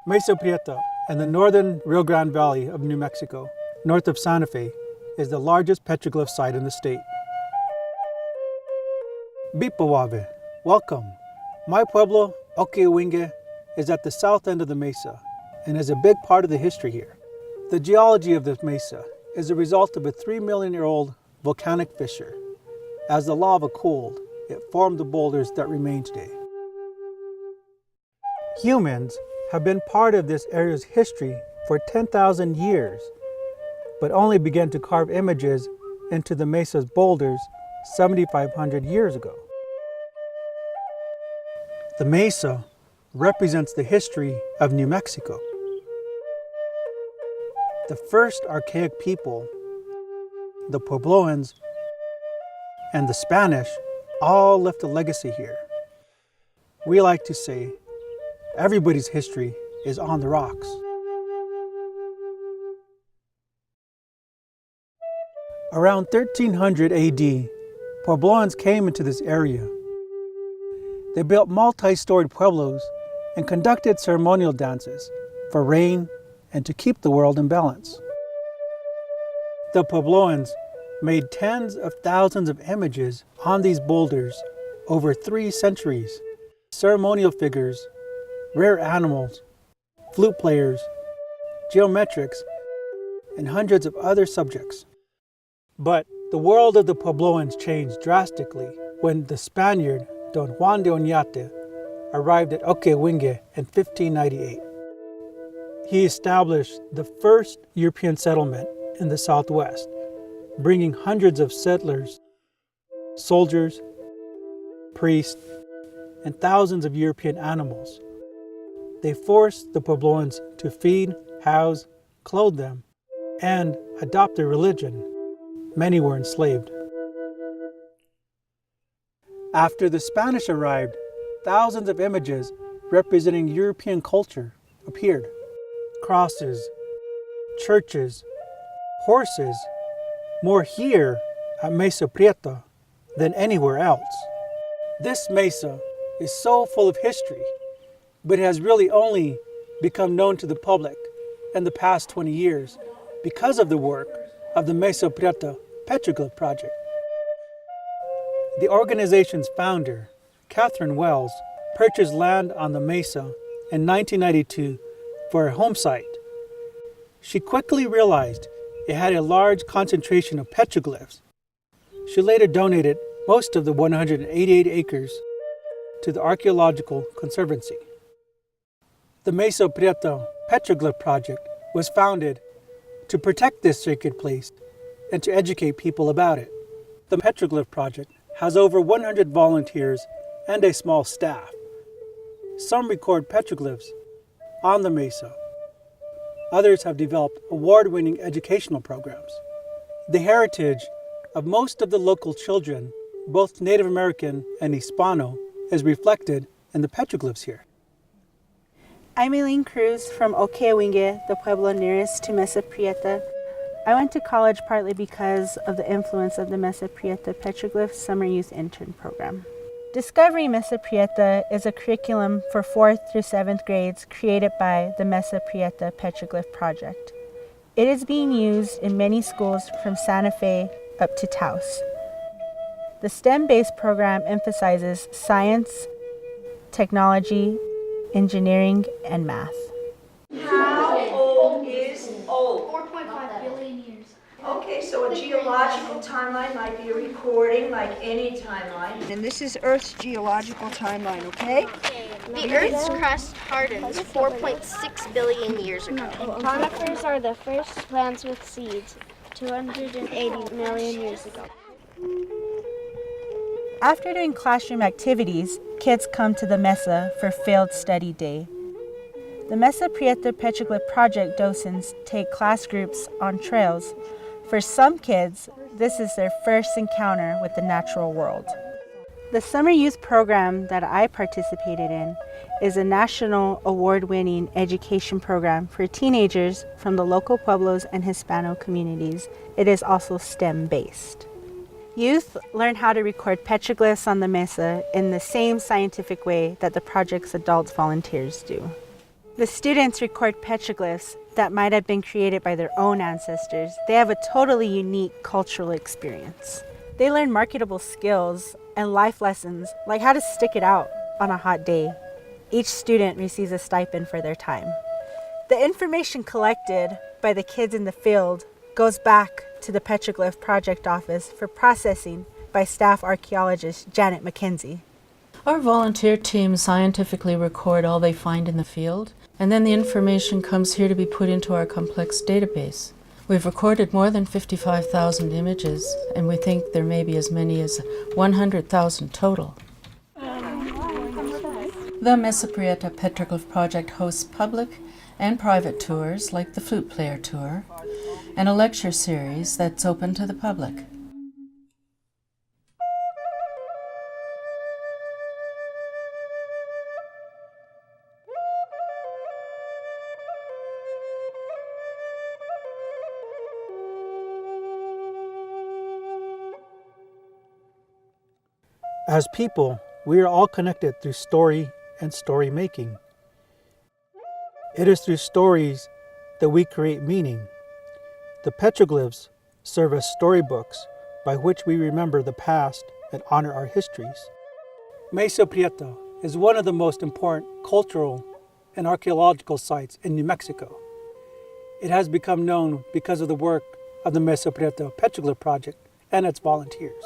Mesa Prieta in the northern Rio Grande Valley of New Mexico, north of Santa Fe, is the largest petroglyph site in the state. Bipawave, welcome. My pueblo, Okeowinge, is at the south end of the mesa and is a big part of the history here. The geology of this mesa is a result of a 3 million-year-old volcanic fissure. As the lava cooled, it formed the boulders that remain today. Humans have been part of this area's history for 10,000 years, but only began to carve images into the mesa's boulders 7,500 years ago. The mesa represents the history of New Mexico. The first archaic people, the Puebloans, and the Spanish all left a legacy here. We like to say, everybody's history is on the rocks. Around 1300 AD, Puebloans came into this area. They built multi-storied pueblos and conducted ceremonial dances for rain and to keep the world in balance. The Puebloans made tens of thousands of images on these boulders over 3 centuries. Ceremonial figures, rare animals, flute players, geometrics, and hundreds of other subjects. But the world of the Puebloans changed drastically when the Spaniard Don Juan de Oñate arrived at Okeowinge in 1598. He established the first European settlement in the Southwest, bringing hundreds of settlers, soldiers, priests, and thousands of European animals. They forced the Puebloans to feed, house, clothe them, and adopt their religion. Many were enslaved. After the Spanish arrived, thousands of images representing European culture appeared. Crosses, churches, horses, more here at Mesa Prieta than anywhere else. This mesa is so full of history, but it has really only become known to the public in the past 20 years because of the work of the Mesa Prieta Petroglyph Project. The organization's founder, Catherine Wells, purchased land on the mesa in 1992 for a home site. She quickly realized it had a large concentration of petroglyphs. She later donated most of the 188 acres to the Archaeological Conservancy. The Mesa Prieta Petroglyph Project was founded to protect this sacred place and to educate people about it. The Petroglyph Project has over 100 volunteers and a small staff. Some record petroglyphs on the mesa. Others have developed award-winning educational programs. The heritage of most of the local children, both Native American and Hispano, is reflected in the petroglyphs here. I'm Eileen Cruz from Okeowinge, the pueblo nearest to Mesa Prieta. I went to college partly because of the influence of the Mesa Prieta Petroglyph Summer Youth Intern Program. Discovery Mesa Prieta is a curriculum for 4th through 7th grades created by the Mesa Prieta Petroglyph Project. It is being used in many schools from Santa Fe up to Taos. The STEM-based program emphasizes science, technology, engineering, and math. How old is old? 4.5 billion years. Okay, so a geological timeline might be a recording like any timeline. And this is Earth's geological timeline, okay? The Earth's crust hardened 4.6 billion years ago. Conifers are the first plants with seeds, 280 million years ago. After doing classroom activities, kids come to the mesa for field study day. The Mesa Prieta Petroglyph Project docents take class groups on trails. For some kids, this is their first encounter with the natural world. The summer youth program that I participated in is a national award-winning education program for teenagers from the local Pueblos and Hispano communities. It is also STEM-based. Youth learn how to record petroglyphs on the mesa in the same scientific way that the project's adult volunteers do. The students record petroglyphs that might have been created by their own ancestors. They have a totally unique cultural experience. They learn marketable skills and life lessons like how to stick it out on a hot day. Each student receives a stipend for their time. The information collected by the kids in the field goes back to the Petroglyph Project office for processing by staff archaeologist Janet McKenzie. Our volunteer teams scientifically record all they find in the field, and then the information comes here to be put into our complex database. We've recorded more than 55,000 images, and we think there may be as many as 100,000 total. The Mesa Prieta Petroglyph Project hosts public and private tours, like the Flute Player Tour, and a lecture series that's open to the public. As people, we are all connected through story and story making. It is through stories that we create meaning. The petroglyphs serve as storybooks by which we remember the past and honor our histories. Mesa Prieta is one of the most important cultural and archaeological sites in New Mexico. It has become known because of the work of the Mesa Prieta Petroglyph Project and its volunteers.